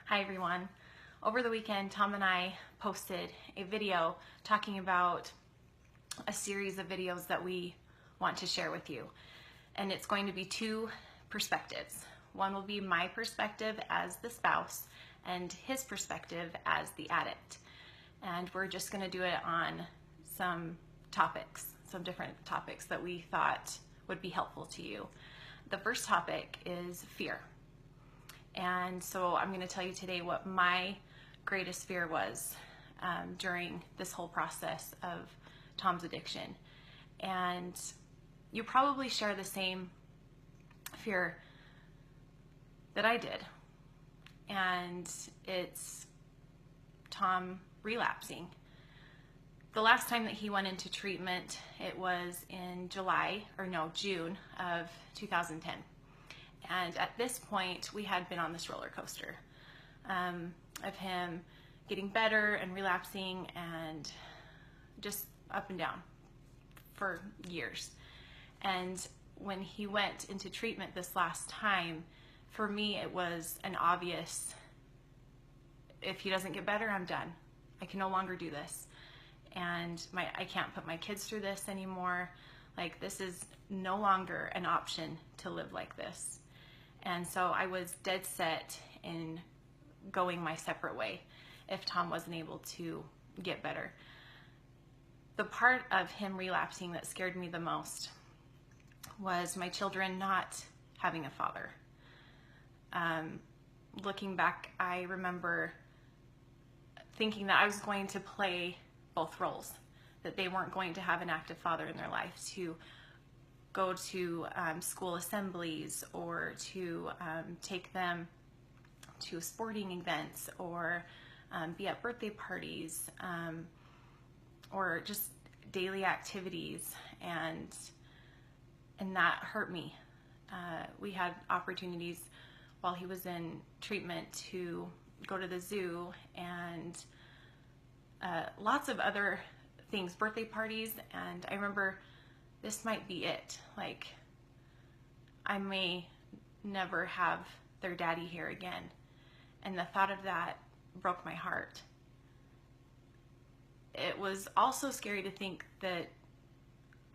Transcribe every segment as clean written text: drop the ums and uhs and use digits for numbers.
Hi everyone. Over the weekend, Tom and I posted a video talking about a series of videos that we want to share with you. And it's going to be two perspectives. One will be my perspective as the spouse and his perspective as the addict. And we're just going to do it on some different topics that we thought would be helpful to you. The first topic is fear. And so I'm going to tell you today what my greatest fear was during this whole process of Tom's addiction. And you probably share the same fear that I did. And it's Tom relapsing. The last time that he went into treatment, it was in June of 2010. And at this point, we had been on this roller coaster of him getting better and relapsing and just up and down for years. And when he went into treatment this last time, for me, it was an obvious, if he doesn't get better, I'm done. I can no longer do this. And I can't put my kids through this anymore. Like, this is no longer an option to live like this. And so I was dead set in going my separate way if Tom wasn't able to get better. The part of him relapsing that scared me the most was my children not having a father. Looking back, I remember thinking that I was going to play both roles, that they weren't going to have an active father in their life to go to school assemblies or to take them to sporting events or be at birthday parties or just daily activities, and that hurt me. We had opportunities while he was in treatment to go to the zoo and lots of other things, birthday parties, and I remember this might be it. Like, I may never have their daddy here again. And the thought of that broke my heart. It was also scary to think that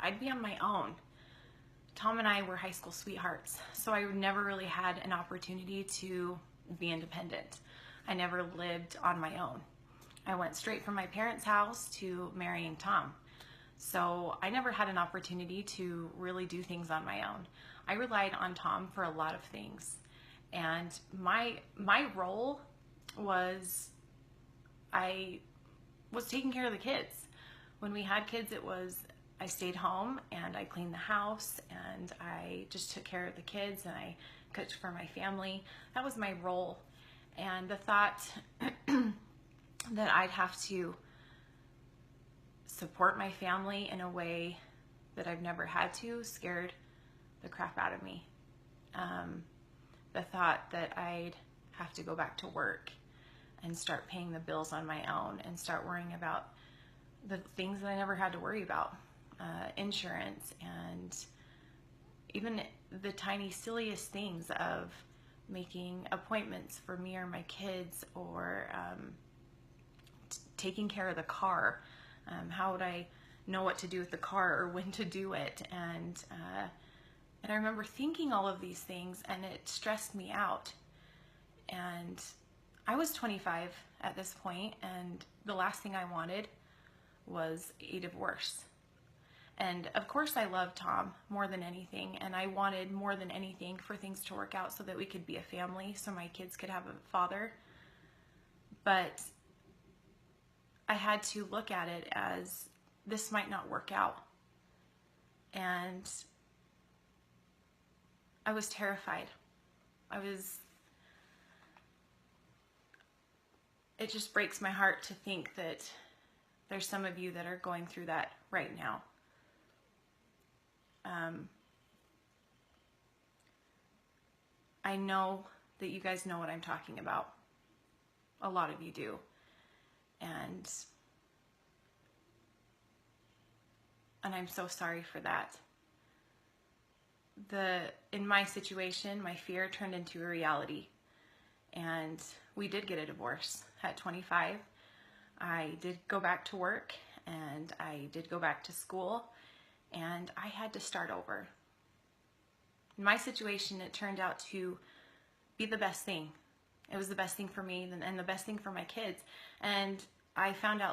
I'd be on my own. Tom and I were high school sweethearts, so I never really had an opportunity to be independent. I never lived on my own. I went straight from my parents' house to marrying Tom. So I never had an opportunity to really do things on my own. I relied on Tom for a lot of things. And my role was, I was taking care of the kids. When we had kids, it was, I stayed home and I cleaned the house and I just took care of the kids and I cooked for my family. That was my role. And the thought that I'd have to support my family in a way that I've never had to scared the crap out of me. The thought that I'd have to go back to work and start paying the bills on my own and start worrying about the things that I never had to worry about, insurance and even the tiny silliest things of making appointments for me or my kids or taking care of the car. How would I know what to do with the car or when to do it? And I remember thinking all of these things, and it stressed me out. And I was 25 at this point, and the last thing I wanted was a divorce. And of course I loved Tom more than anything, and I wanted more than anything for things to work out so that we could be a family, so my kids could have a father. But I had to look at it as this might not work out. And I was terrified. It just breaks my heart to think that there's some of you that are going through that right now. I know that you guys know what I'm talking about. A lot of you do. And I'm so sorry for that. In my situation, my fear turned into a reality. and we did get a divorce at 25. I did go back to work, and I did go back to school, and I had to start over. In my situation, it turned out to be the best thing. It was the best thing for me and the best thing for my kids. And I found out